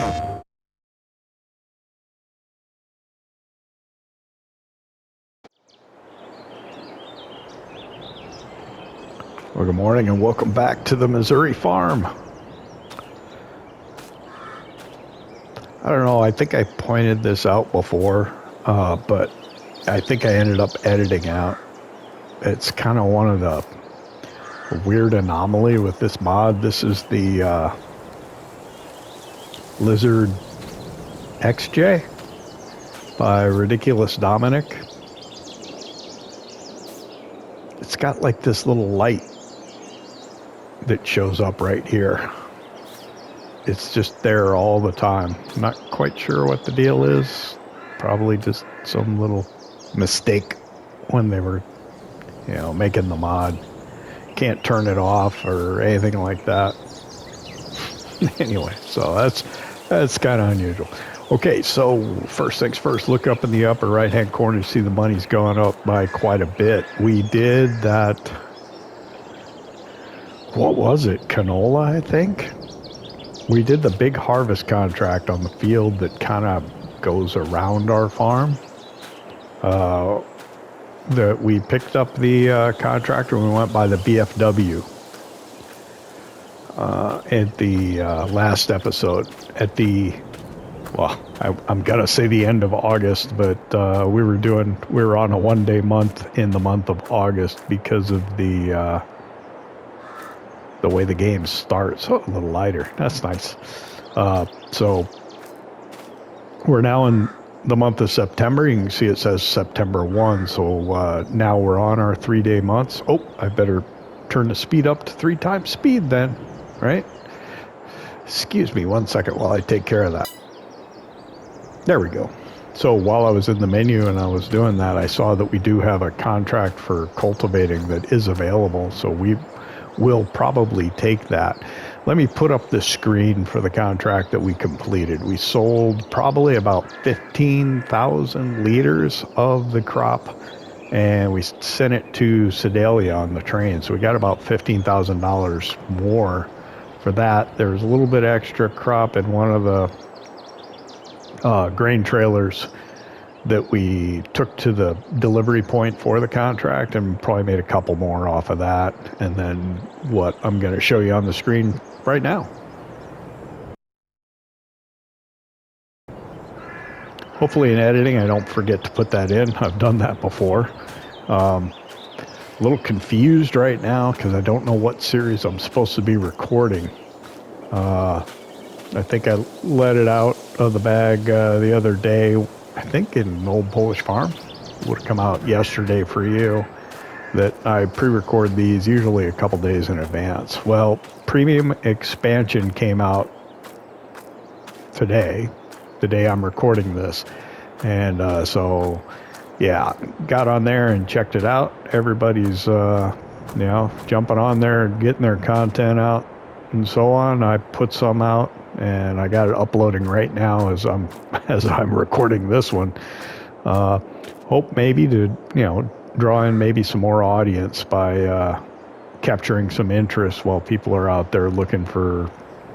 Well, good morning and welcome back to the Missouri farm. I don't know, I think I pointed this out before, but I think I ended up editing out. It's kind of one of the weird anomaly with this mod. This is the Lizard XJ by Ridiculous Dominick. It's got like this little light that shows up right here. It's just there all the time. Not quite sure what the deal is. Probably just some little mistake when they were, you know, making the mod. Can't turn it off or anything like that. Anyway, so that's kind of unusual. Okay, so first things first, look up in the upper right hand corner to see the money's gone up by quite a bit. We did that, what was it, canola, I think? We did the big harvest contract on the field that kind of goes around our farm. We picked up the contractor and we went by the BFW at the last episode. At the, well, I'm gonna say the end of August, but we were on a one-day month in the month of August because of the way the game starts. Oh, a little lighter. That's nice. So we're now in the month of September. You can see it says September 1. So now we're on our 3-day months. Oh, I better turn the speed up to 3 times speed then, right? Excuse me 1 second while I take care of that. There we go. So while I was in the menu and I was doing that, I saw that we do have a contract for cultivating that is available. So we will probably take that. Let me put up the screen for the contract that we completed. We sold probably about 15,000 liters of the crop, and we sent it to Sedalia on the train. So we got about $15,000 more for that. There was a little bit extra crop in one of the grain trailers that we took to the delivery point for the contract, and probably made a couple more off of that. And then what I'm going to show you on the screen right now. Hopefully in editing I don't forget to put that in. I've done that before. A little confused right now because I don't know what series I'm supposed to be recording. I think I let it out of the bag the other day. I think in Old Polish Farm. It would have come out yesterday for you. That I pre-record these usually a couple days in advance. Well, Premium Expansion came out today, the day I'm recording this. And so, yeah, got on there and checked it out. Everybody's, jumping on there and getting their content out and so on. I put some out and I got it uploading right now as I'm recording this one. Hope maybe to, draw in maybe some more audience by capturing some interest while people are out there looking for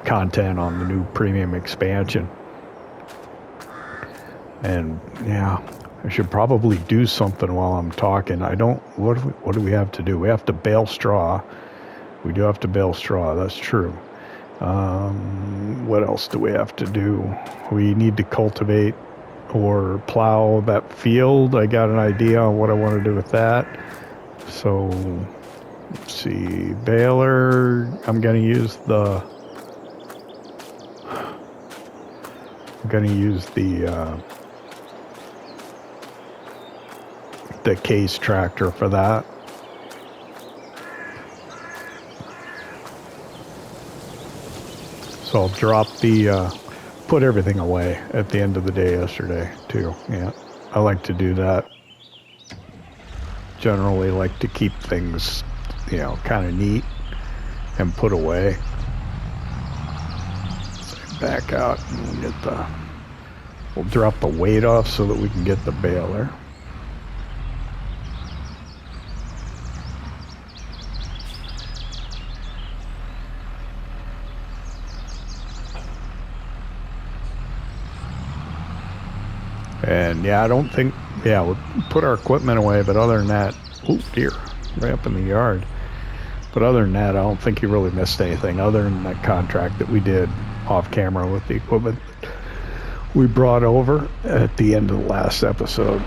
content on the new Premium Expansion. And yeah, I should probably do something while I'm talking. What do we have to do? We have to bale straw. We do have to bale straw, that's true. What else do we have to do? We need to cultivate or plow that field. I got an idea on what I want to do with that. So, let's see, baler, I'm going to use the case tractor for that. So I'll drop put everything away at the end of the day yesterday too. Yeah, I like to do that. Generally like to keep things, kind of neat and put away. So back out and we'll drop the weight off so that we can get the baler. And yeah, I don't think, yeah, we'll put our equipment away, but other than that, oh dear, right up in the yard. But other than that, I don't think you really missed anything other than that contract that we did off camera with the equipment we brought over at the end of the last episode.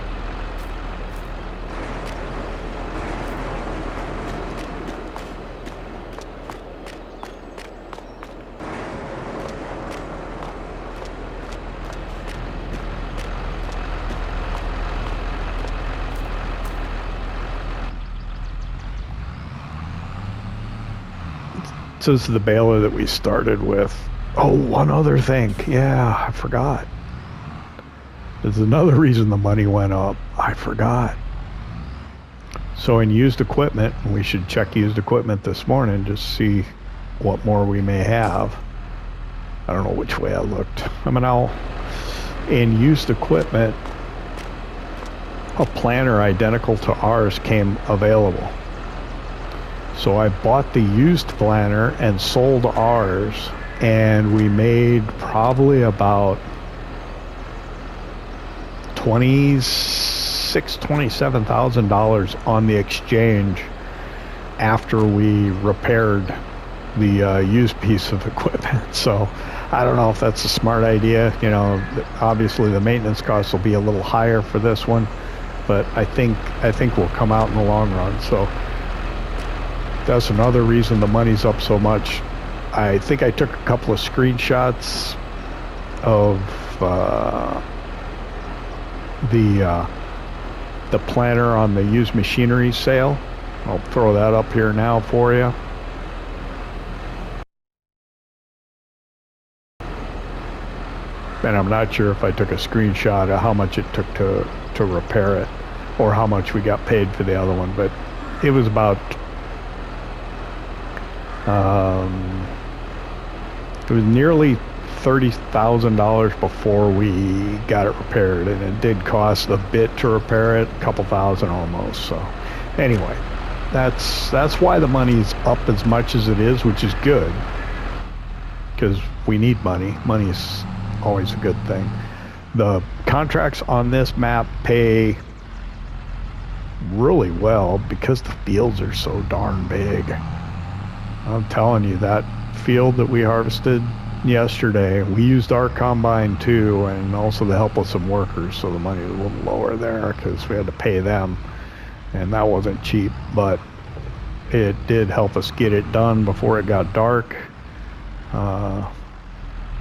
This is the baler that we started with. Oh, one other thing. Yeah, I forgot. There's another reason the money went up. I forgot. So in used equipment, and we should check used equipment this morning just to see what more we may have. I don't know which way I looked. I mean, in used equipment, a planter identical to ours came available. So I bought the used planter and sold ours, and we made probably about $27,000 on the exchange after we repaired the used piece of equipment. So I don't know if that's a smart idea. You know, obviously the maintenance costs will be a little higher for this one, but I think we'll come out in the long run. So that's another reason the money's up so much. I think I took a couple of screenshots of the planner on the used machinery sale. I'll throw that up here now for you. And I'm not sure if I took a screenshot of how much it took to repair it, or how much we got paid for the other one, but it was about it was nearly $30,000 before we got it repaired, and it did cost a bit to repair it, a couple thousand almost. So anyway, that's why the money's up as much as it is, which is good, because we need money. Money is always a good thing. The contracts on this map pay really well because the fields are so darn big. I'm telling you, that field that we harvested yesterday, we used our combine too, and also the help of some workers, so the money was a little lower there because we had to pay them, and that wasn't cheap, but it did help us get it done before it got dark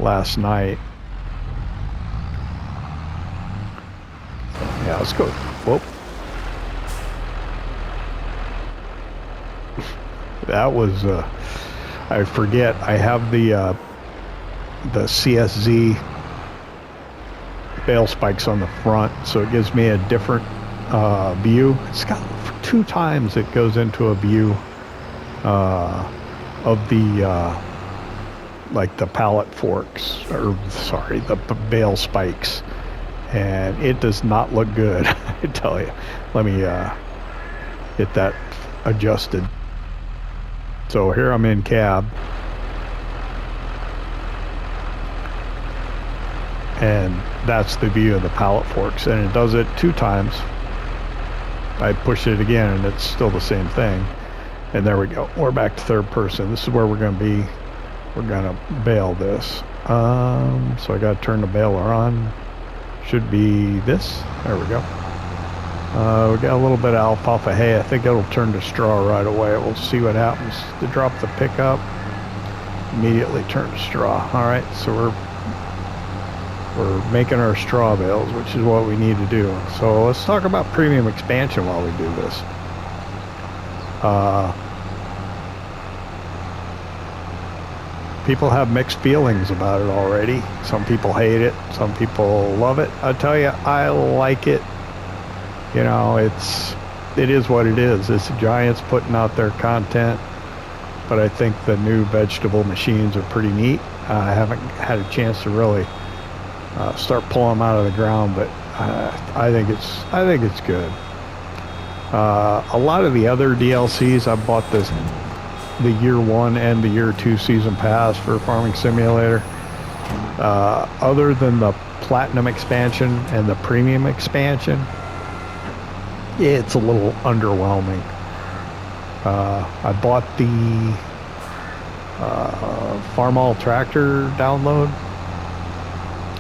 last night. So, yeah, let's go. Whoop. That was I forget, I have the CSZ bale spikes on the front, so it gives me a different view. It's got 2 times it goes into a view of the like the pallet forks, or sorry, the bale spikes, and it does not look good. I tell you. Let me get that adjusted. So here I'm in cab, and that's the view of the pallet forks, and it does it 2 times. I push it again and it's still the same thing, and there we go, we're back to third person. This is where we're going to be. We're going to bale this, so I got to turn the baler on. Should be this. There we go. We got a little bit of alfalfa hay. I think it'll turn to straw right away. We'll see what happens. To drop the pickup, immediately turn to straw. All right, so we're making our straw bales, which is what we need to do. So let's talk about premium expansion while we do this. People have mixed feelings about it already. Some people hate it. Some people love it. I tell you, I like it. You know, it is what it is. It's the Giants putting out their content, but I think the new vegetable machines are pretty neat. I haven't had a chance to really start pulling them out of the ground, but I think it's good. A lot of the other DLCs, I bought the year 1 and the year 2 season pass for Farming Simulator. Other than the Platinum expansion and the Premium expansion, it's a little underwhelming. I bought the Farm All Tractor download,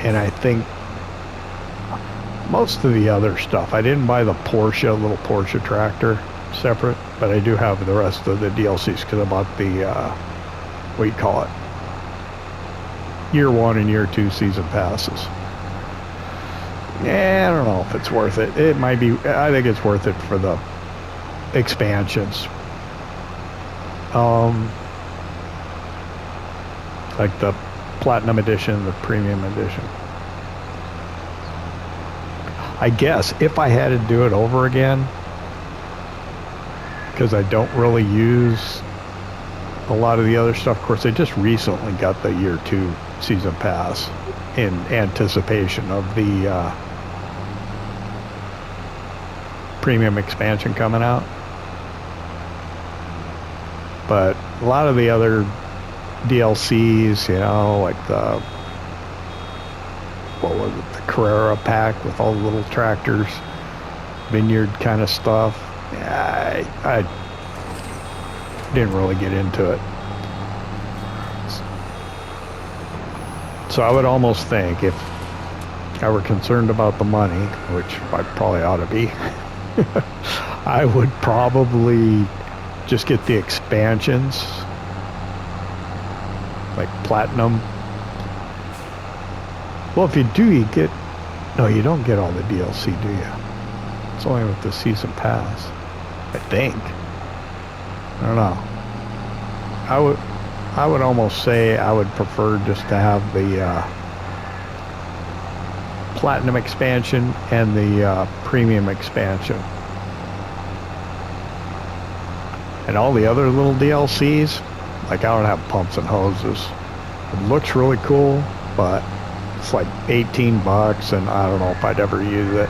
and I think most of the other stuff, I didn't buy the little Porsche tractor separate, but I do have the rest of the DLCs because I bought the, what do you call it? Year 1 and Year 2 season passes. Yeah, I don't know if it's worth it. It might be, I think it's worth it for the expansions. Like the Platinum Edition, the Premium Edition. I guess if I had to do it over again, because I don't really use a lot of the other stuff. Of course, I just recently got the Year 2 season pass in anticipation of the Premium expansion coming out. But a lot of the other DLCs, you know, like the, what was it, the Carrera pack with all the little tractors, vineyard kind of stuff. Yeah, I didn't really get into it. So I would almost think if I were concerned about the money, which I probably ought to be, I would probably just get the expansions, like Platinum. Well, if you do, you get, no, you don't get all the DLC, do you? It's only with the season pass, I think. I don't know. I would almost say I would prefer just to have the Platinum expansion and the Premium expansion. And all the other little DLCs, like I don't have pumps and hoses. It looks really cool, but it's like $18 and I don't know if I'd ever use it.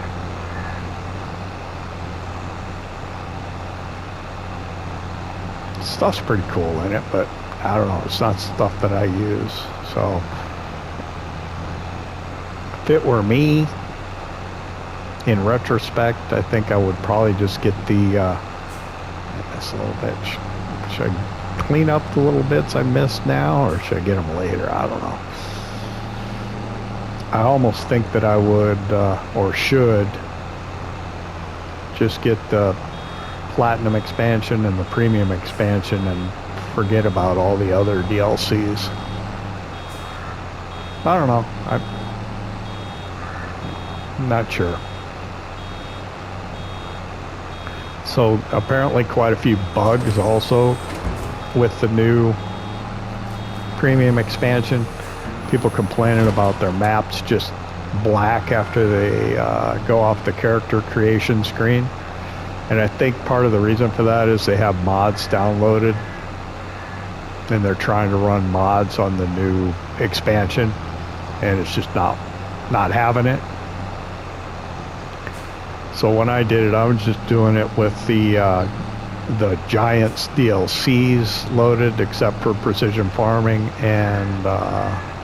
Stuff's pretty cool in it, but I don't know, it's not stuff that I use. So if it were me, in retrospect, I think I would probably just get the this little bit. Should I clean up the little bits I missed now, or should I get them later? I don't know. I almost think that I would or should just get the Platinum expansion and the Premium expansion and forget about all the other DLCs. I don't know. I'm not sure. So apparently quite a few bugs also with the new Premium expansion. People complaining about their maps just black after they go off the character creation screen. And I think part of the reason for that is they have mods downloaded and they're trying to run mods on the new expansion and it's just not having it. So when I did it, I was just doing it with the Giants DLCs loaded, except for Precision Farming and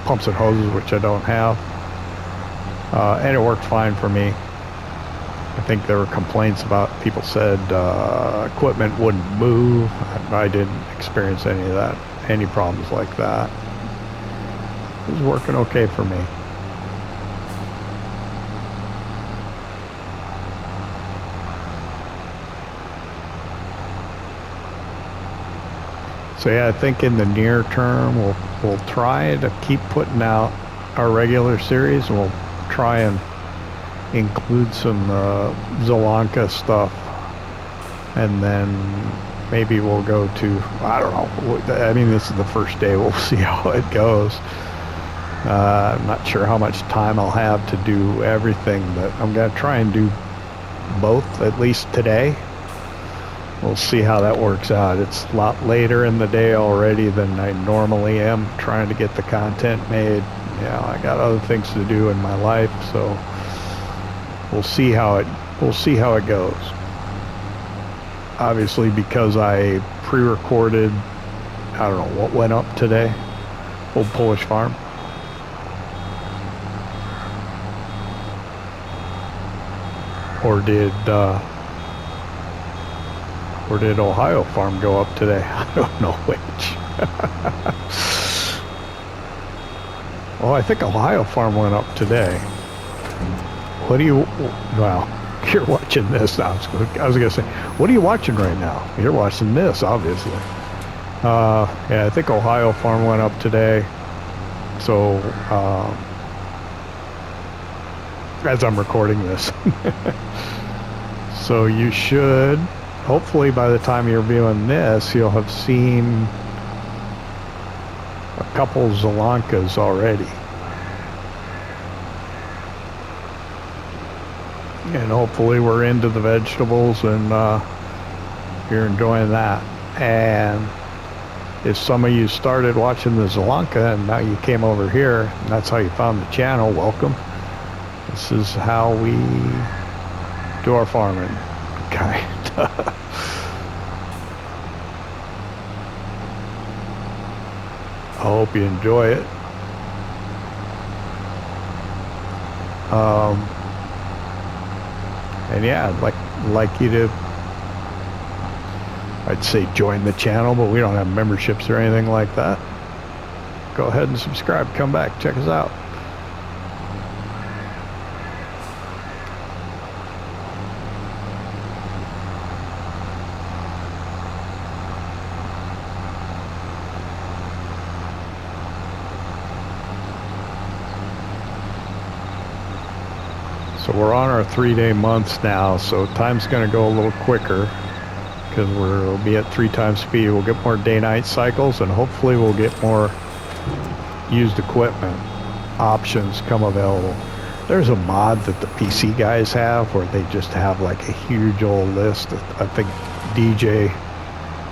Pumps and Hoses, which I don't have. And it worked fine for me. I think there were complaints about, people said equipment wouldn't move. I didn't experience any of that, any problems like that. It was working okay for me. So yeah, I think in the near term we'll try to keep putting out our regular series. We'll try and include some Zelanka stuff, and then maybe we'll go to, I don't know, I mean, this is the first day, we'll see how it goes. I'm not sure how much time I'll have to do everything, but I'm going to try and do both, at least today. We'll see how that works out. It's a lot later in the day already than I normally am trying to get the content made. You know, I got other things to do in my life, so we'll see how it goes. Obviously, because I pre-recorded, I don't know what went up today, Old Polish Farm. Or did Ohio Farm go up today? I don't know which. Oh, I think Ohio Farm went up today. What do you... Well, you're watching this. I was going to say, what are you watching right now? You're watching this, obviously. Yeah, I think Ohio Farm went up today. So, as I'm recording this. So you should, hopefully by the time you're viewing this, you'll have seen a couple Zelankas already. And hopefully we're into the vegetables and you're enjoying that. And if some of you started watching the Zelanka and now you came over here and that's how you found the channel, welcome. This is how we do our farming, kind of. I hope you enjoy it. And yeah, I'd like you to, I'd say join the channel, but we don't have memberships or anything like that. Go ahead and subscribe. Come back. Check us out. So we're on our 3-day months now, so time's going to go a little quicker because we'll be at 3 times speed. We'll get more day-night cycles, and hopefully we'll get more used equipment options come available. There's a mod that the PC guys have where they just have like a huge old list. I think DJ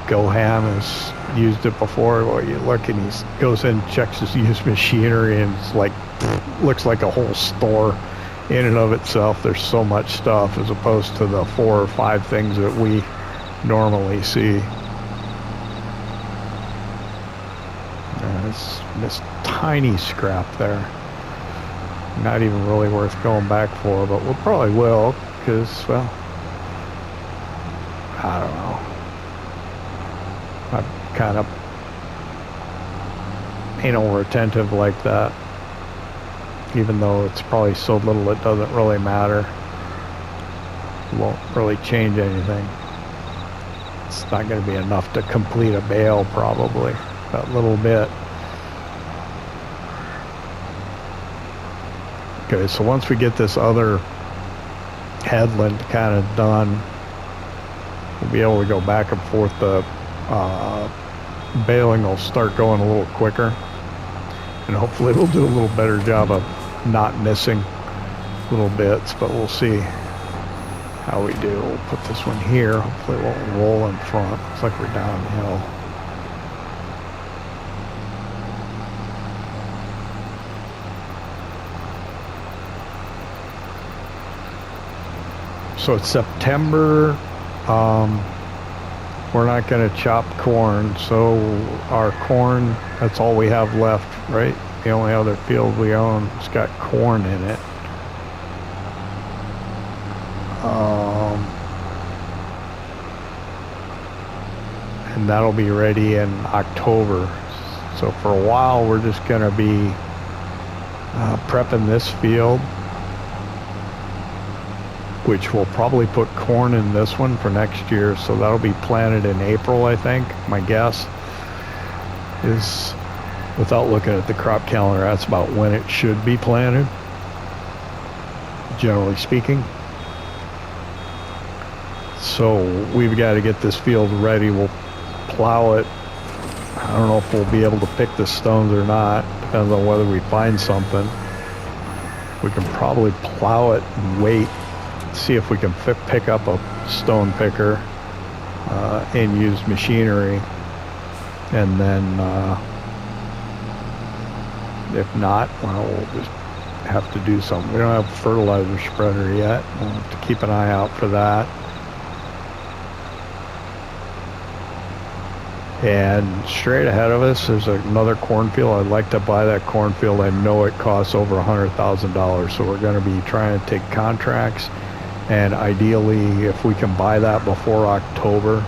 Goham has used it before. Well, you look and he goes in, checks his used machinery, and it's like, looks like a whole store in and of itself. There's so much stuff as opposed to the 4 or 5 things that we normally see. It's this tiny scrap there. Not even really worth going back for, but we probably will, because, well, I don't know. I'm kind of anal retentive like that. Even though it's probably so little it doesn't really matter. It won't really change anything. It's not going to be enough to complete a bale, probably. That little bit. Okay, so once we get this other headland kind of done, we'll be able to go back and forth. The baling will start going a little quicker. And hopefully we'll do a little better job of not missing little bits, but we'll see how we do. We'll put this one here. Hopefully it won't roll in front. Looks like we're downhill. So it's September. We're not going to chop corn, so our corn, that's all we have left, right? The only other field we own has got corn in it. And that'll be ready in October. So for a while, we're just going to be prepping this field, which will probably put corn in this one for next year. So that'll be planted in April, I think. My guess is, without looking at the crop calendar, that's about when it should be planted, generally speaking. So we've got to get this field ready. We'll plow it. I don't know if we'll be able to pick the stones or not. Depends on whether we find something. We can probably plow it and wait. See if we can pick up a stone picker and use machinery, and then if not, well, we'll just have to do something. We don't have a fertilizer spreader yet. We'll have to keep an eye out for that. And straight ahead of us is another cornfield. I'd like to buy that cornfield. I know it costs over $100,000, so we're going to be trying to take contracts And ideally, if we can buy that before October,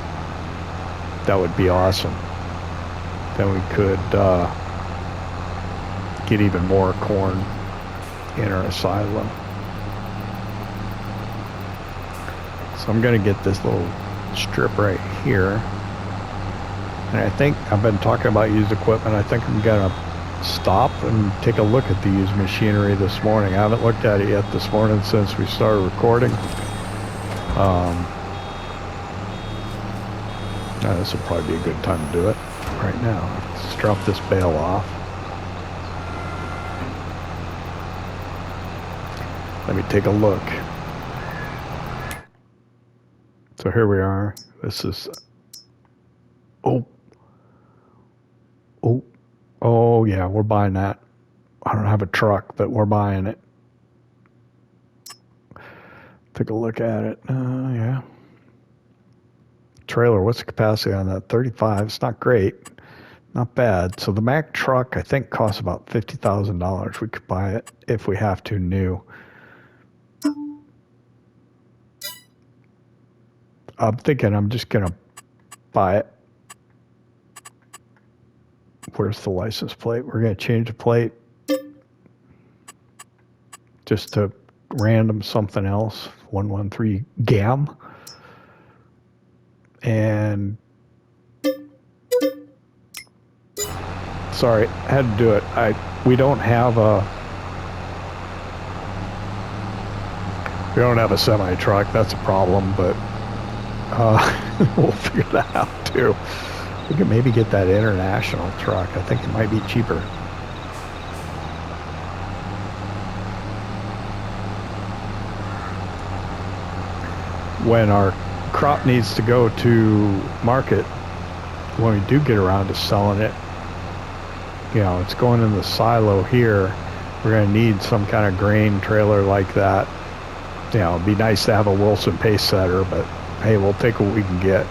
that would be awesome. Then we could get even more corn in our silo. So I'm going to get this little strip right here. And I think I've been talking about used equipment. I think I'm going to stop and take a look at the used machinery this morning. I haven't looked at it yet this morning since we started recording. This will probably be a good time to do it right now. Let's drop this bale off. Let me take a look. So here we are. This is... Oh yeah, we're buying that. I don't have a truck, but we're buying it. Take a look at it. Yeah. Trailer, what's the capacity on that? 35. It's not great. Not bad. So the Mack truck, I think, costs about $50,000. We could buy it if we have to new. I'm thinking I'm just going to buy it. Where's the license plate? We're going to change the plate just to random something else. 113 GAM. And sorry, had to do it. We don't have a semi truck. That's a problem, but we'll figure that out too. We can maybe get that international truck. I think it might be cheaper. When our crop needs to go to market, when we do get around to selling it, you know, it's going in the silo here. We're going to need some kind of grain trailer like that. You know, it'd be nice to have a Wilson pace setter, but hey, we'll take what we can get.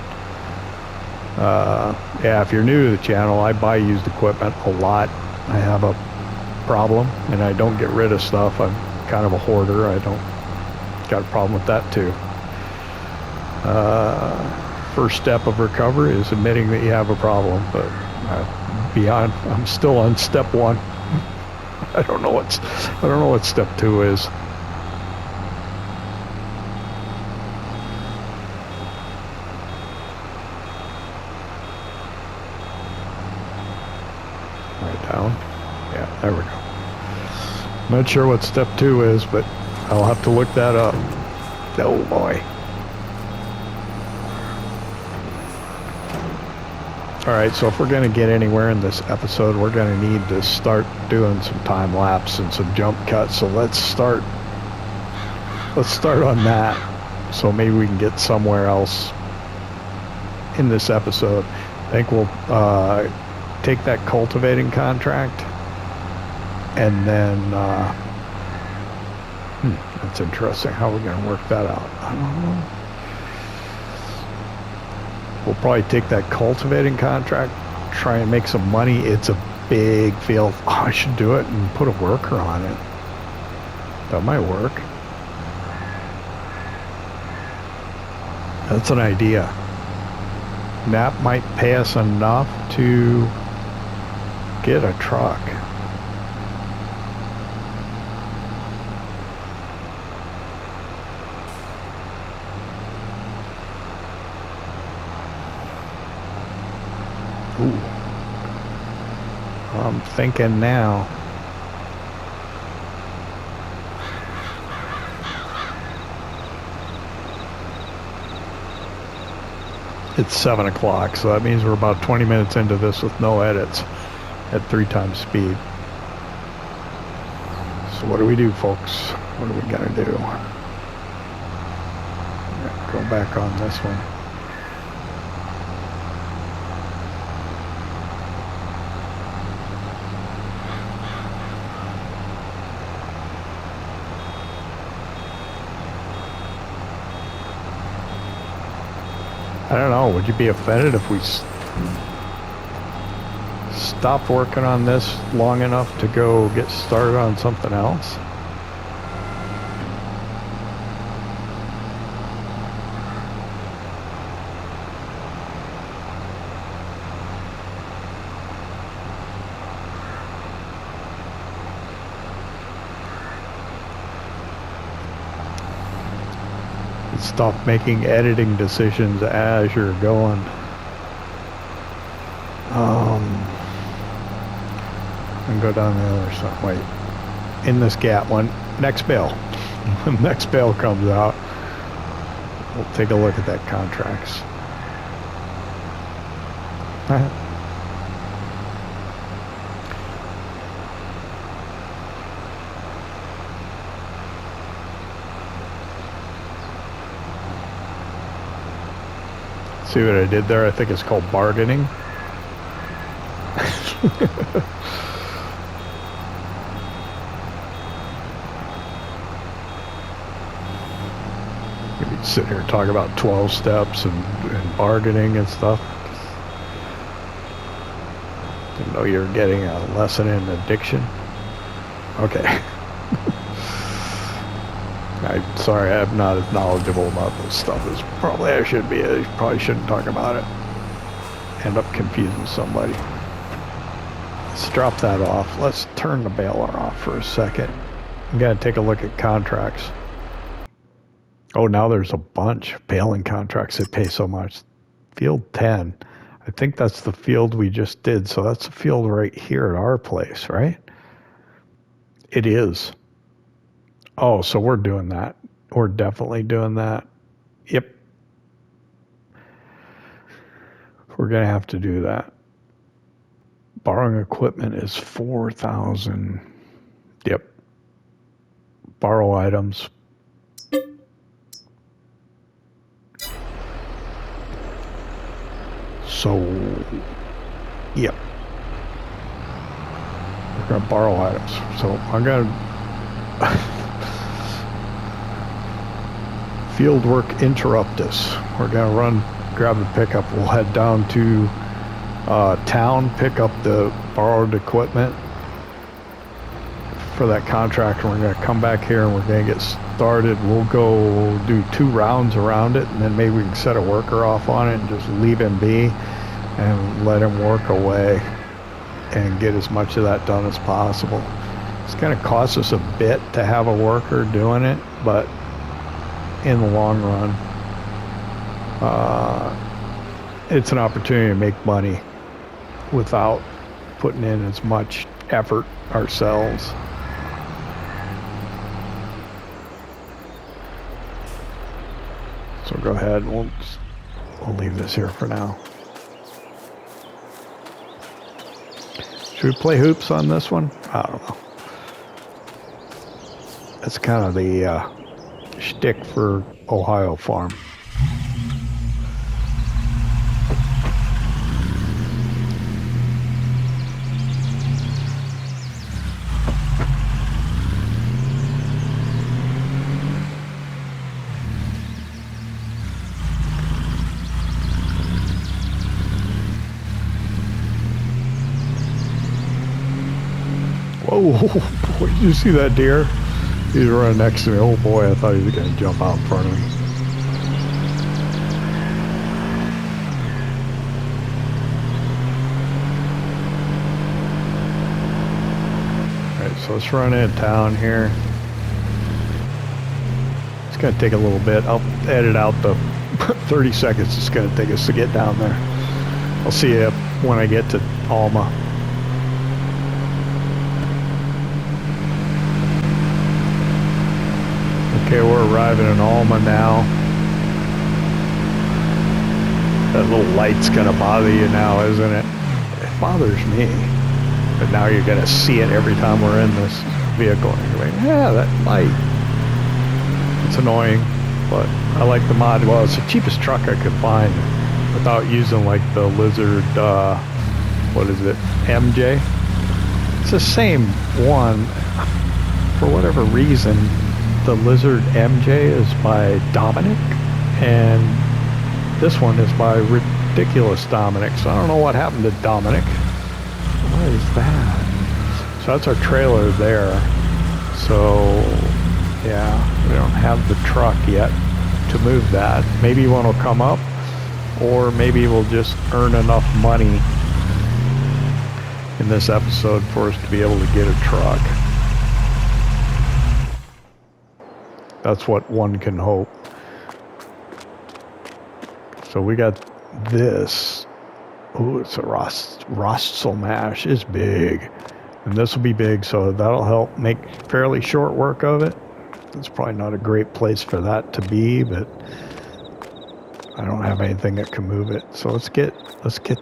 Yeah, if you're new to the channel, I buy used equipment a lot. I have a problem, and I don't get rid of stuff. I'm kind of a hoarder. I don't got a problem with that too. First step of recovery is admitting that you have a problem, but I'm still on step one. I don't know what step two is. Down. Yeah, there we go. Not sure what step two is, but I'll have to look that up. Oh boy. Alright, so if we're going to get anywhere in this episode, we're going to need to start doing some time lapse and some jump cuts. So let's start on that. So maybe we can get somewhere else in this episode. I think we'll take that cultivating contract, and then that's interesting. How are we going to work that out? I don't know. We'll probably take that cultivating contract, try and make some money. It's a big field. Oh, I should do it and put a worker on it. That might work. That's an idea. That might pay us enough to get a truck. Ooh. I'm thinking now. It's 7 o'clock, so that means we're about 20 minutes into this with no edits at 3 times speed. So what do we do, folks? What are we gonna do? Go back on this one. I don't know, would you be offended if we stopped working on this long enough to go get started on something else? stuff, making editing decisions as you're going. And go down the other side. Wait, in this gap one. Next bale. When next bale comes out, we'll take a look at that contracts. See what I did there? I think it's called bargaining. You'd sit here and talk about 12 steps and bargaining and stuff. Didn't know you were getting a lesson in addiction. Okay. I'm sorry, I'm not as knowledgeable about this stuff as probably I should be. I probably shouldn't talk about it. End up confusing somebody. Let's drop that off. Let's turn the baler off for a second. I'm gonna take a look at contracts. Oh, now there's a bunch of baling contracts that pay so much. Field 10. I think that's the field we just did. So that's the field right here at our place, right? It is. Oh, so we're doing that. We're definitely doing that. Yep. We're going to have to do that. Borrowing equipment is 4,000. Yep. Borrow items. So, yep. We're going to borrow items. So I'm going to... Field work interruptus. We're gonna run, grab the pickup. We'll head down to town, pick up the borrowed equipment for that contract. We're gonna come back here and we're gonna get started. We'll go do 2 rounds around it, and then maybe we can set a worker off on it and just leave him be and let him work away and get as much of that done as possible. It's gonna cost us a bit to have a worker doing it, but in the long run, it's an opportunity to make money without putting in as much effort ourselves. So go ahead, we'll leave this here for now. Should we play hoops on this one? I don't know. That's kind of the shtick for Ohio Farm. Whoa, boy, did you see that deer? He's running next to me. Oh boy, I thought he was going to jump out in front of me. Alright, so let's run in town here. It's going to take a little bit. I'll edit out the 30 seconds it's going to take us to get down there. I'll see you when I get to Alma. Okay, we're arriving in Alma now. That little light's gonna bother you now, isn't it? It bothers me. But now you're gonna see it every time we're in this vehicle. And you're like, yeah, that light. It's annoying, but I like the mod. Well, it's the cheapest truck I could find without using like the Lizard, what is it, MJ? It's the same one. For whatever reason, the Lizard MJ is by Dominick, and this one is by Ridiculous Dominick. So I don't know what happened to Dominick. What is that? So that's our trailer there. So yeah, we don't have the truck yet to move that. Maybe one will come up, or maybe we'll just earn enough money in this episode for us to be able to get a truck. That's what one can hope. So we got this. Oh, it's a Rostel mash. It's big. And this will be big, so that'll help make fairly short work of it. It's probably not a great place for that to be, but I don't have anything that can move it. So let's get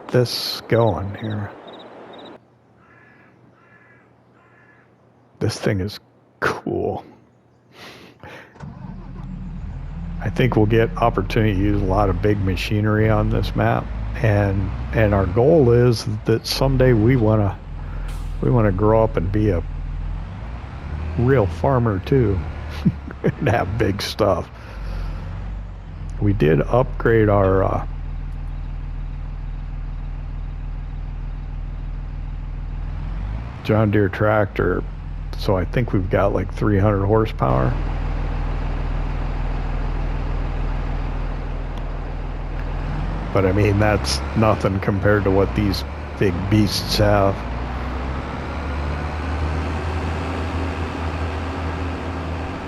this going here. This thing is cool. I think we'll get opportunity to use a lot of big machinery on this map, and our goal is that someday we want to grow up and be a real farmer too, and have big stuff. We did upgrade our John Deere tractor, so I think we've got like 300 horsepower. But I mean, that's nothing compared to what these big beasts have.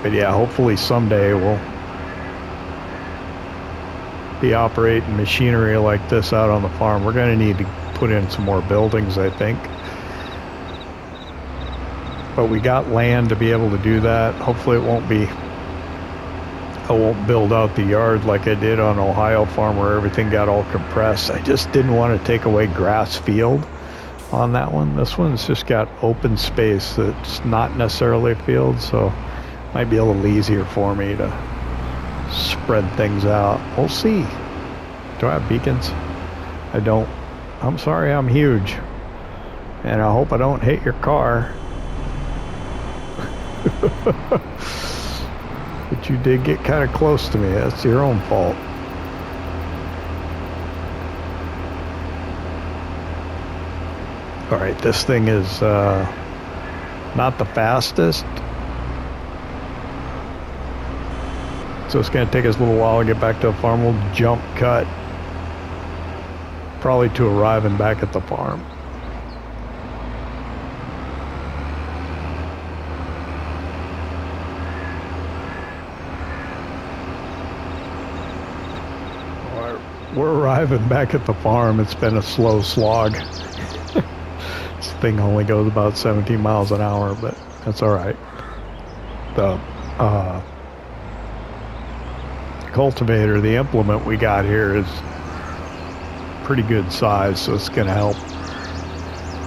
But yeah, hopefully someday we'll be operating machinery like this out on the farm. We're going to need to put in some more buildings, I think. But we got land to be able to do that. Hopefully it won't be... I won't build out the yard like I did on Ohio Farm where everything got all compressed. I just didn't want to take away grass field on that one. This one's just got open space that's not necessarily a field, so it might be a little easier for me to spread things out. We'll see. Do I have beacons? I don't. I'm sorry, I'm huge. And I hope I don't hit your car. But you did get kind of close to me. That's your own fault. All right, this thing is not the fastest. So it's going to take us a little while to get back to the farm. We'll jump cut probably to arriving back at the farm. We're arriving back at the farm. It's been a slow slog. This thing only goes about 17 miles an hour, but that's all right. The cultivator, the implement we got here is pretty good size, so it's going to help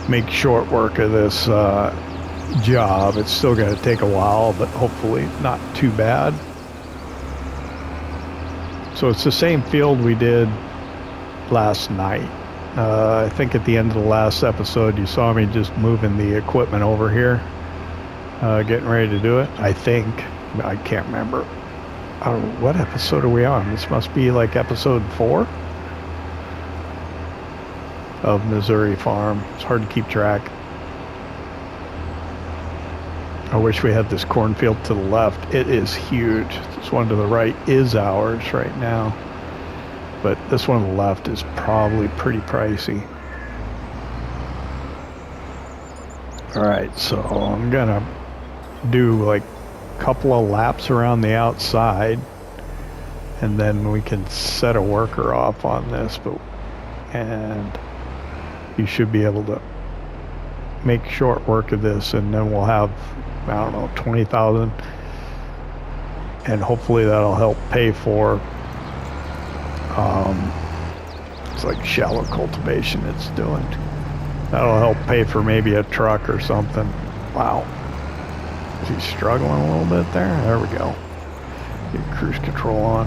make short work of this job. It's still going to take a while, but hopefully not too bad. So it's the same field we did last night. I think at the end of the last episode you saw me just moving the equipment over here, getting ready to do it. I think. I can't remember. What episode are we on? This must be like episode 4 of Missouri Farm. It's hard to keep track. I wish we had this cornfield to the left. It is huge. This one to the right is ours right now. But this one on the left is probably pretty pricey. Alright, so I'm gonna do like a couple of laps around the outside, and then we can set a worker off on this, and you should be able to make short work of this, and then we'll have, I don't know, 20,000, and hopefully that'll help pay for it's like shallow cultivation it's doing. That'll help pay for maybe a truck or something. Wow, is he struggling a little bit there? There we go. Get cruise control on.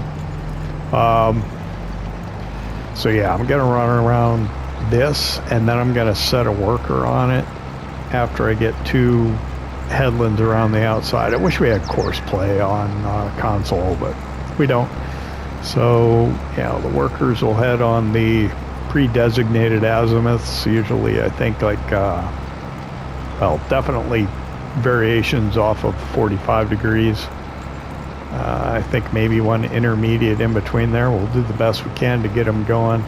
So yeah, I'm gonna run around this, and then I'm gonna set a worker on it after I get 2 headlands around the outside. I wish we had course play on console, but we don't. So yeah, the workers will head on the pre-designated azimuths, usually I think like well, definitely variations off of 45 degrees. I think maybe one intermediate in between there. We'll do the best we can to get them going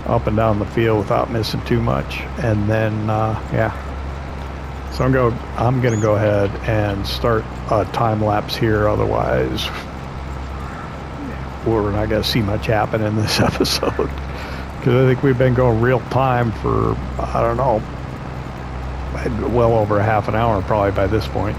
up and down the field without missing too much, and then yeah. So I'm gonna go ahead and start a time lapse here. Otherwise, we're not going to see much happen in this episode. Because I think we've been going real time for, I don't know, well over half an hour probably by this point.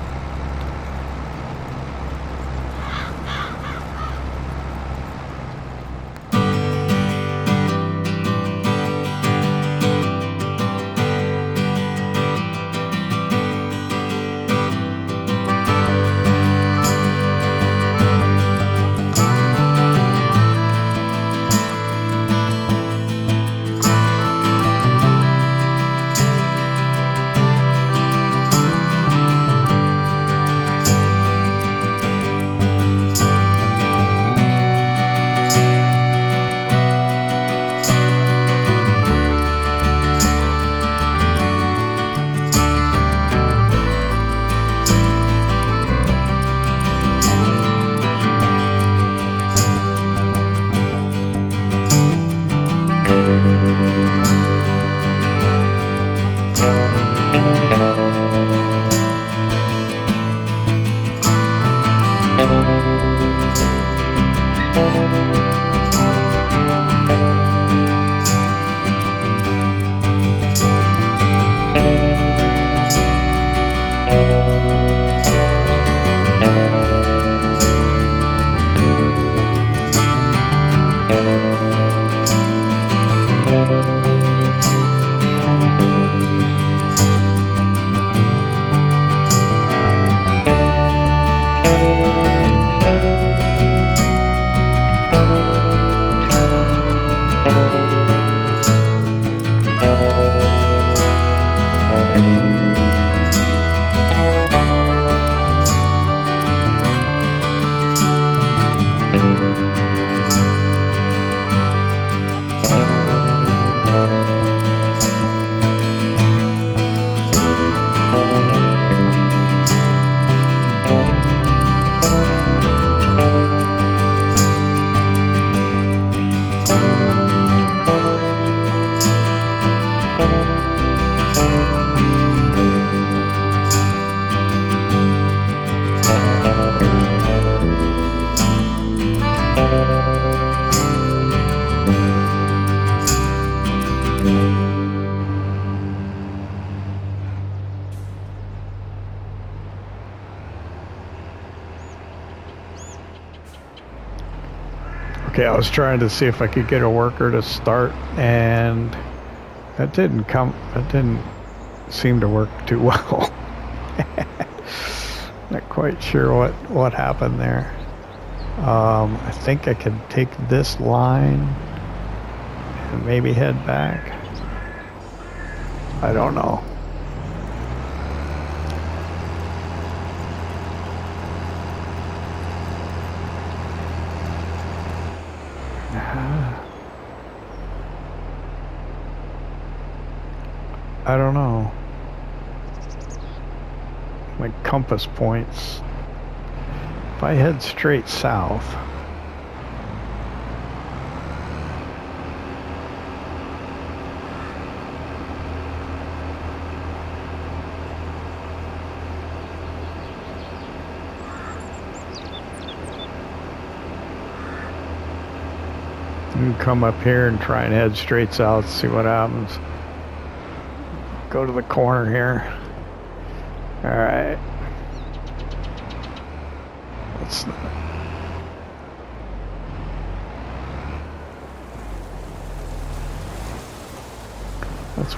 Okay, I was trying to see if I could get a worker to start, and that didn't seem to work too well. Not quite sure what happened there. I think I could take this line and maybe head back. I don't know. I don't know. My compass points. If I head straight south, you can come up here and try and head straight south, see what happens. Go to the corner here. All right. That's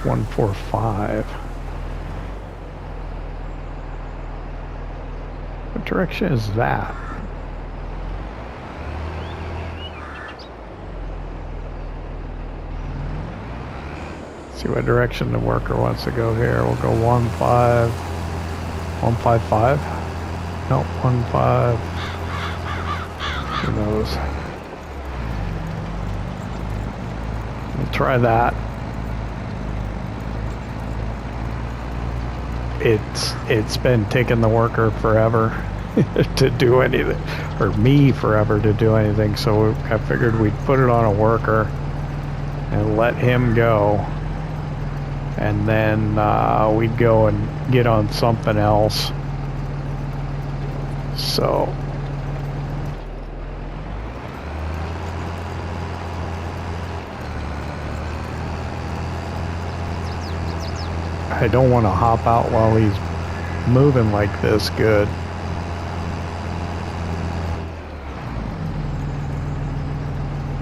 145. What direction is that? See what direction the worker wants to go here. We'll go 155. Nope, 15. Who knows? We'll try that. It's been taking the worker forever to do anything, or me forever to do anything. So I figured we'd put it on a worker and let him go. And then we'd go and get on something else. So I don't want to hop out while he's moving like this good.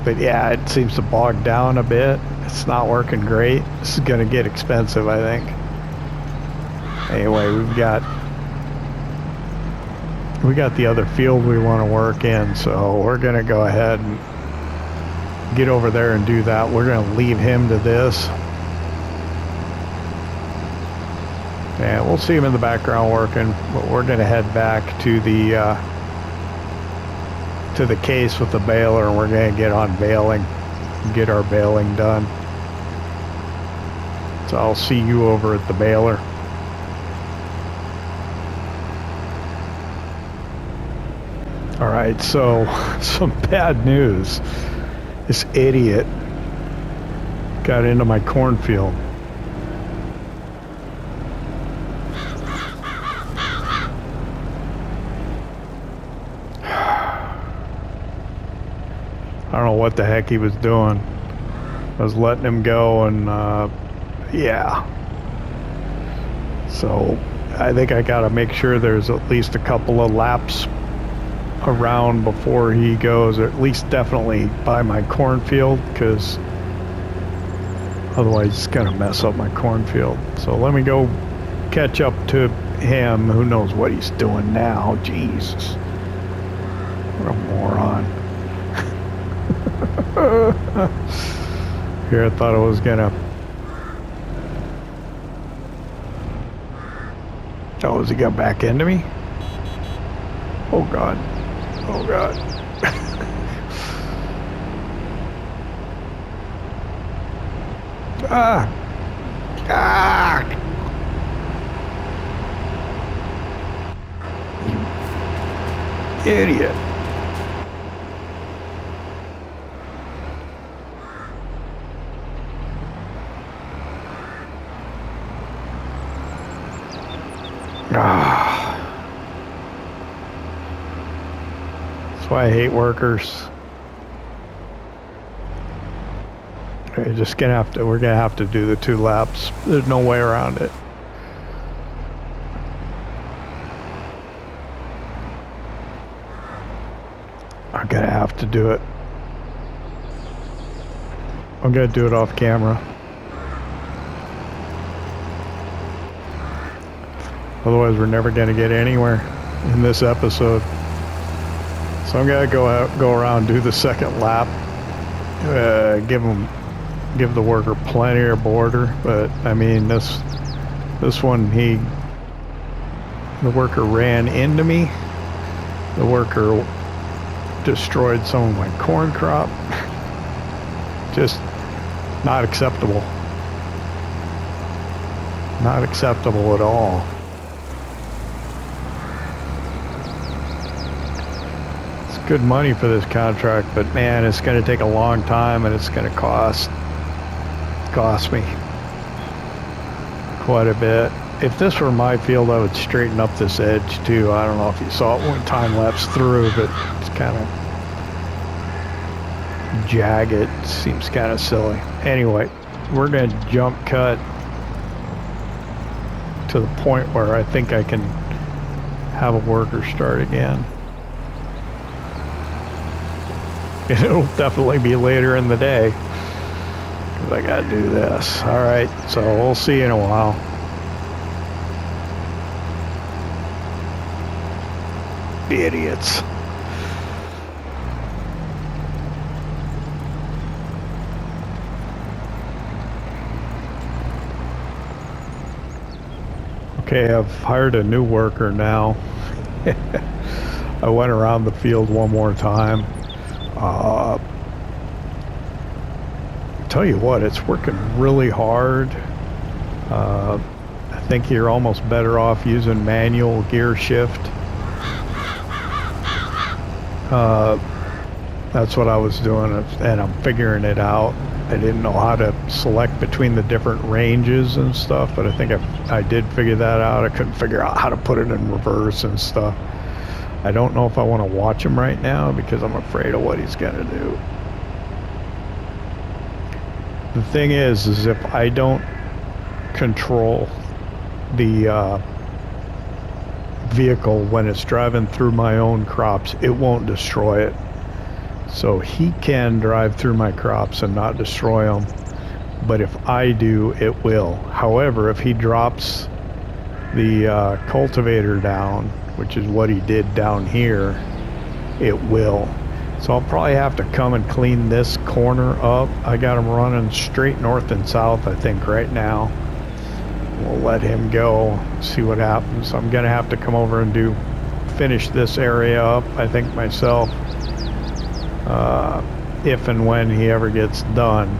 But yeah, it seems to bog down a bit. It's not working great. This is gonna get expensive, I think. Anyway, we got the other field we want to work in, so we're gonna go ahead and get over there and do that. We're gonna leave him to this. And we'll see him in the background working, but we're gonna head back to the case with the baler, and we're gonna get on baling, get our baling done. So I'll see you over at the baler. All right, so some bad news. This idiot got into my cornfield. I don't know what the heck he was doing. I was letting him go, and yeah. So I think I gotta make sure there's at least a couple of laps around before he goes, or at least definitely by my cornfield, because otherwise it's gonna mess up my cornfield. So let me go catch up to him. Who knows what he's doing now? Jesus, what a moron. Here, I thought I was gonna. Oh, has he got back into me? Oh God. Oh God. Ah. Ah. You idiot. That's why I hate workers. We're just gonna have to. We're gonna have to do the 2 laps. There's no way around it. I'm gonna have to do it. I'm gonna do it off camera. Otherwise, we're never going to get anywhere in this episode. So I'm going to go around, do the second lap, give the worker plenty of border. But I mean, this one, the worker ran into me. The worker destroyed some of my corn crop. Just not acceptable. Not acceptable at all. Good money for this contract, but man, it's going to take a long time, and it's going to cost me quite a bit. If this were my field, I would straighten up this edge too. I don't know if you saw it when time lapse through, but it's kind of jagged. It seems kind of silly. Anyway, we're going to jump cut to the point where I think I can have a worker start again. It'll definitely be later in the day, because I gotta do this. Alright, so we'll see you in a while. Idiots. Okay, I've hired a new worker now. I went around the field one more time. Tell you what, it's working really hard. I think you're almost better off using manual gear shift. That's what I was doing, and I'm figuring it out. I didn't know how to select between the different ranges and stuff, but I think I did figure that out. I couldn't figure out how to put it in reverse and stuff. I don't know if I want to watch him right now because I'm afraid of what he's gonna do. The thing is if I don't control the vehicle, when it's driving through my own crops, it won't destroy it. So he can drive through my crops and not destroy them, but if I do, it will. However, if he drops the cultivator down, which is what he did down here, it will. So I'll probably have to come and clean this corner up. I got him running straight north and south, I think, right now. We'll let him go, see what happens. I'm gonna have to come over and finish this area up, I think, myself, if and when he ever gets done.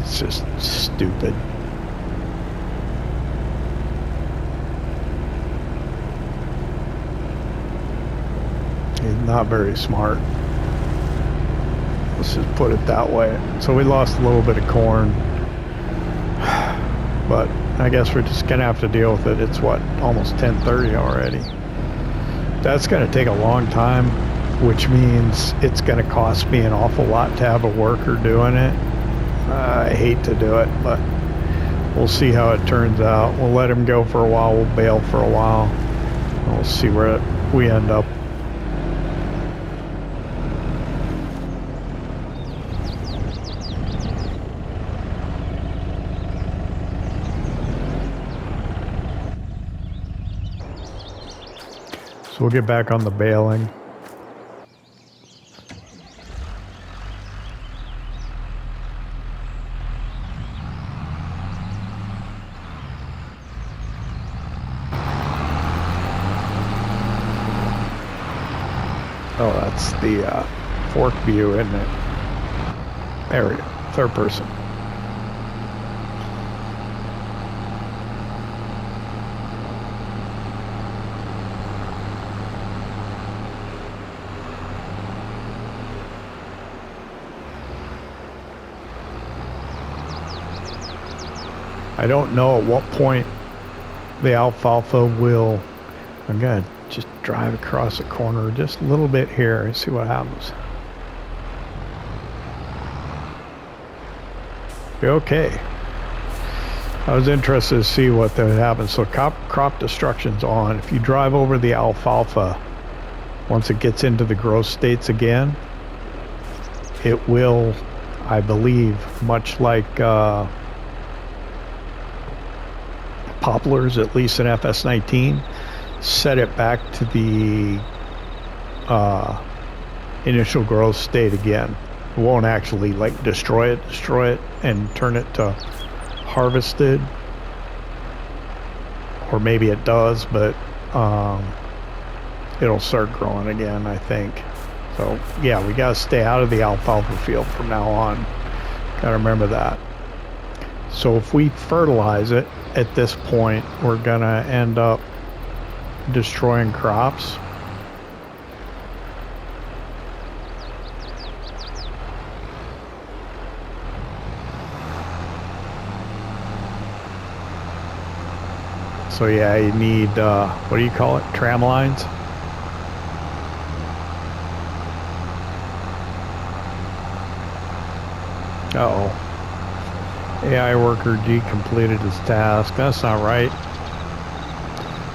It's just stupid. He's not very smart. Let's just put it that way. So we lost a little bit of corn, but I guess we're just gonna have to deal with it. It's what, almost 10:30 already. That's gonna take a long time, which means it's gonna cost me an awful lot to have a worker doing it. I hate to do it, but we'll see how it turns out. We'll let him go for a while. We'll bail for a while. We'll see where we end up. So we'll get back on the baling. Oh, that's the fork view, isn't it? There we go. Third person. I don't know at what point the alfalfa will. I'm gonna just drive across the corner just a little bit here and see what happens. Okay. I was interested to see what would happen. So crop destruction's on. If you drive over the alfalfa, once it gets into the growth states again, it will, I believe, much like poplars, at least in FS19, set it back to the initial growth state again. It won't actually like destroy it and turn it to harvested, or maybe it does, but it'll start growing again, I think. So yeah, we gotta stay out of the alfalfa field from now on. Gotta remember that. So if we fertilize it at this point, we're gonna end up destroying crops. So yeah, you need, what do you call it? Tram lines? Uh-oh. AI worker G completed his task. That's not right.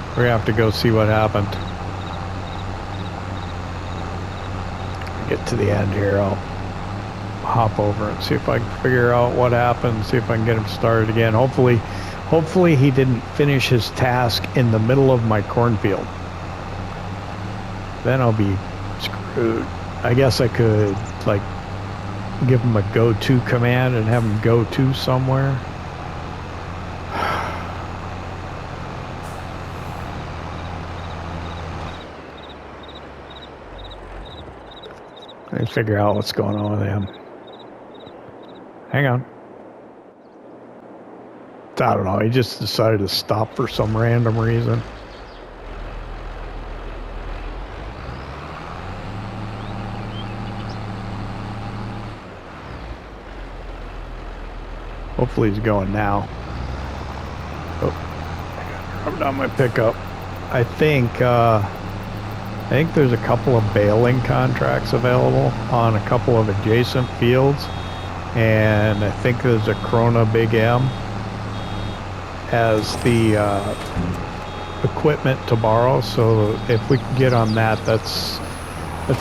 We're gonna have to go see what happened. Get to the end here, I'll hop over and see if I can figure out what happened, see if I can get him started again. Hopefully he didn't finish his task in the middle of my cornfield. Then I'll be screwed. I guess I could, like, give him a go-to command and have him go to somewhere. Let me figure out what's going on with him. Hang on. I don't know, he just decided to stop for some random reason. Hopefully he's going now. Oh, I'm on my pickup. I think there's a couple of baling contracts available on a couple of adjacent fields, and I think there's a Corona Big M as the equipment to borrow. So if we can get on that, that's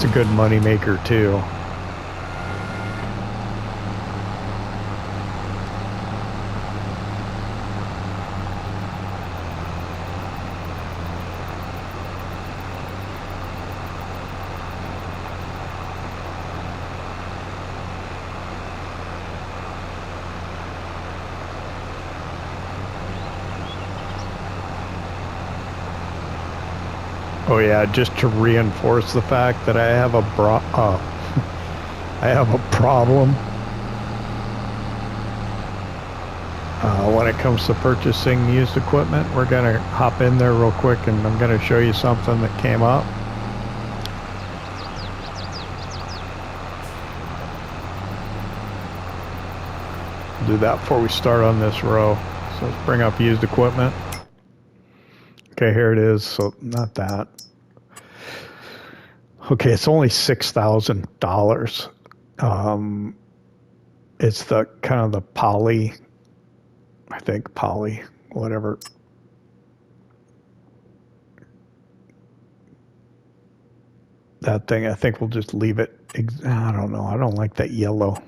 a good money maker too. Oh yeah, just to reinforce the fact that I have a problem when it comes to purchasing used equipment. We're gonna hop in there real quick, and I'm gonna show you something that came up. Do that before we start on this row. So let's bring up used equipment. Okay, here it is. So not that. Okay, it's only $6,000. It's the kind of the poly, I think poly, whatever. That thing, I think we'll just leave it. I don't know. I don't like that yellow.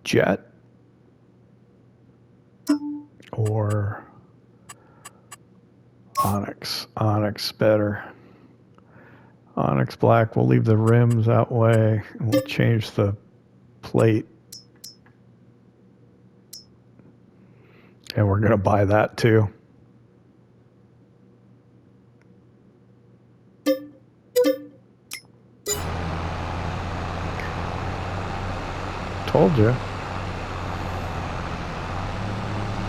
Jet. Or Onyx. Onyx better. Onyx black. We'll leave the rims that way. And we'll change the plate. And we're going to buy that too. Told you.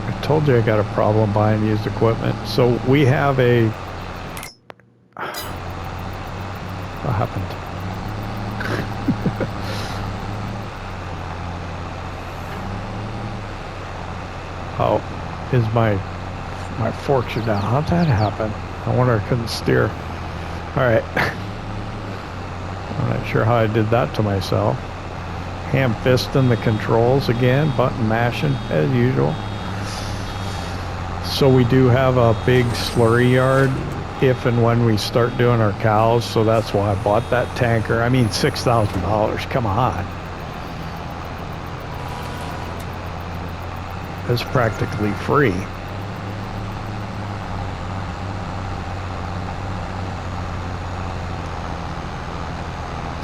I told you I got a problem buying used equipment. So we have a... What happened? Oh, is my fork shut down? How'd that happen? I wonder, I couldn't steer. Alright. I'm not sure how I did that to myself. Ham fisting the controls again, button mashing as usual. So we do have a big slurry yard if and when we start doing our cows, so that's why I bought that tanker. I mean, $6,000, come on. It's practically free.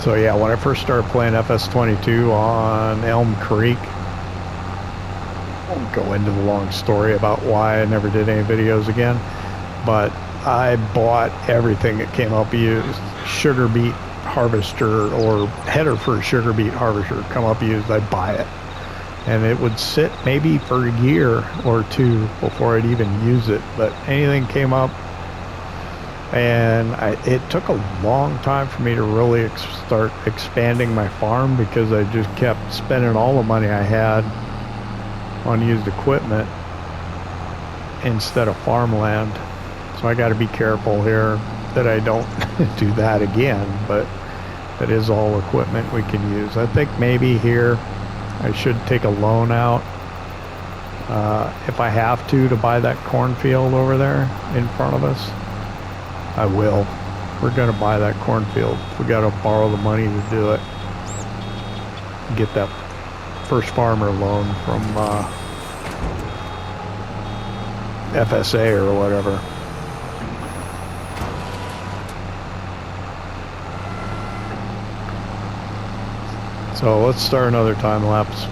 So yeah, when I first started playing FS22 on Elm Creek, I won't go into the long story about why I never did any videos again, but I bought everything that came up used. Sugar beet harvester or header for a sugar beet harvester come up used, I'd buy it. And it would sit maybe for a year or two before I'd even use it, but anything came up. And it took a long time for me to really start expanding my farm because I just kept spending all the money I had on used equipment instead of farmland. So I got to be careful here that I don't do that again, but that is all equipment we can use. I think maybe here I should take a loan out if I have to buy that cornfield over there in front of us. I will. We're going to buy that cornfield. We got to borrow the money to do it. Get that first farmer loan from FSA or whatever. So let's start another time lapse.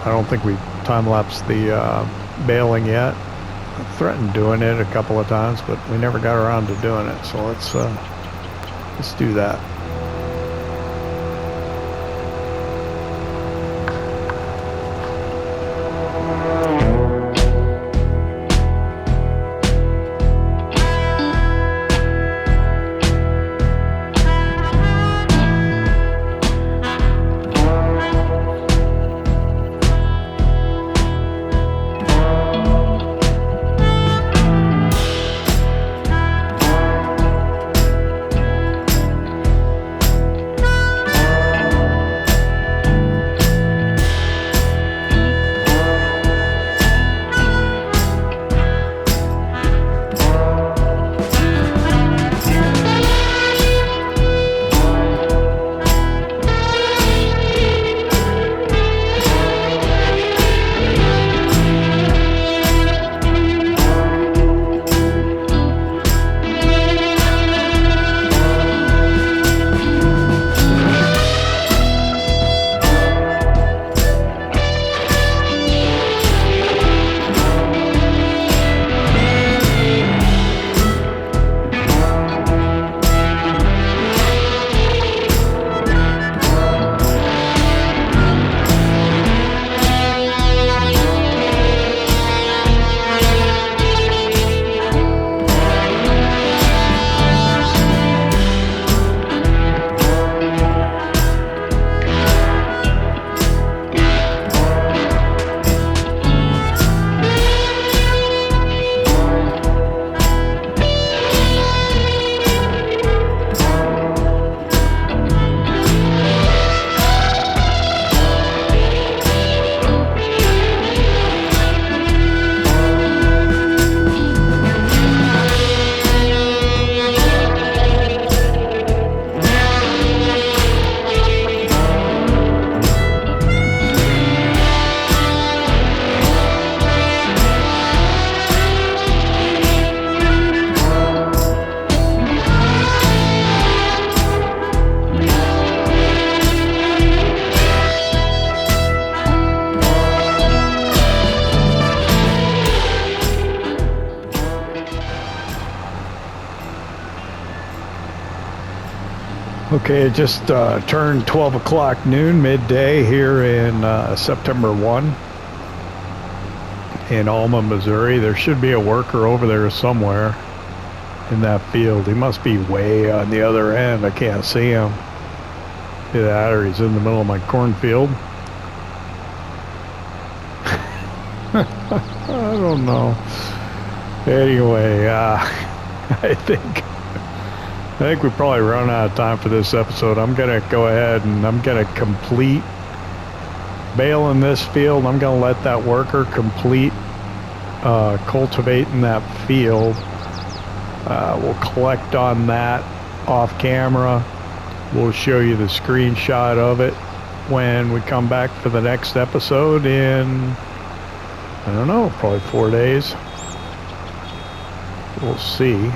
I don't think we time lapsed the baling yet. I threatened doing it a couple of times, but we never got around to doing it. So let's do that. Okay, it just turned 12 o'clock noon, midday here in September 1 in Alma, Missouri. There should be a worker over there somewhere in that field. He must be way on the other end. I can't see him. Either that or he's in the middle of my cornfield. I don't know. Anyway, I think we probably run out of time for this episode. I'm gonna go ahead and I'm gonna complete baling this field. I'm gonna let that worker complete cultivating that field. We'll collect on that off camera. We'll show you the screenshot of it when we come back for the next episode in, I don't know, probably 4 days. We'll see.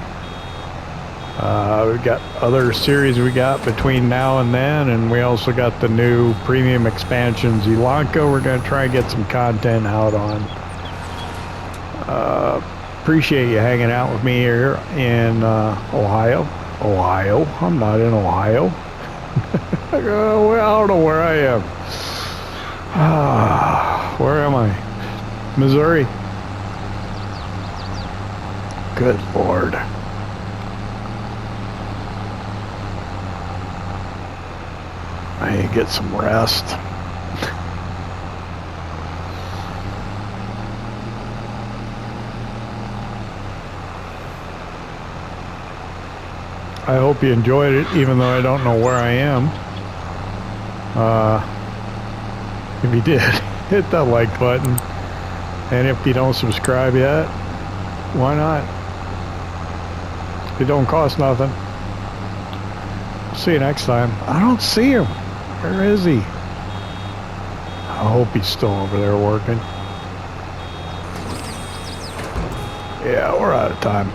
We've got other series we got between now and then, and we also got the new premium expansion Zelanka we're going to try and get some content out on. Appreciate you hanging out with me here in Ohio. I'm not in Ohio. I don't know where I am. Where am I? Missouri. Good Lord. I need to get some rest. I hope you enjoyed it, even though I don't know where I am. If you did, hit that like button. And if you don't subscribe yet, why not? It don't cost nothing. See you next time. I don't see him. Where is he? I hope he's still over there working. Yeah, we're out of time.